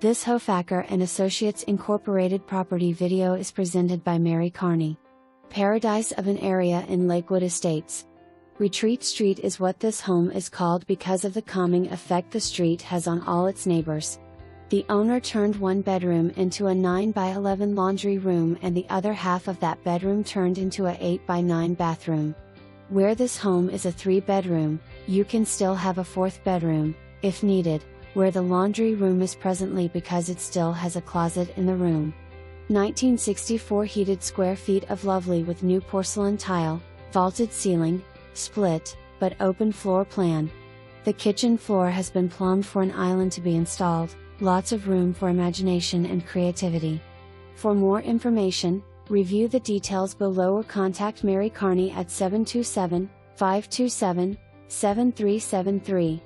This Hofacker Associates Incorporated property video is presented by Mary Carney. Paradise of an area in Lakewood Estates. Retreat Street is what this home is called because of the calming effect the street has on all its neighbors. The owner turned one bedroom into a 9x11 laundry room, and the other half of that bedroom turned into a 8x9 bathroom. Where this home is a 3-bedroom, you can still have a 4th bedroom, if needed, where the laundry room is presently because it still has a closet in the room. 1964 heated square feet of lovely with new porcelain tile, vaulted ceiling, split, but open floor plan. The kitchen floor has been plumbed for an island to be installed, lots of room for imagination and creativity. For more information, review the details below or contact Mary Carney at 727-527-7373.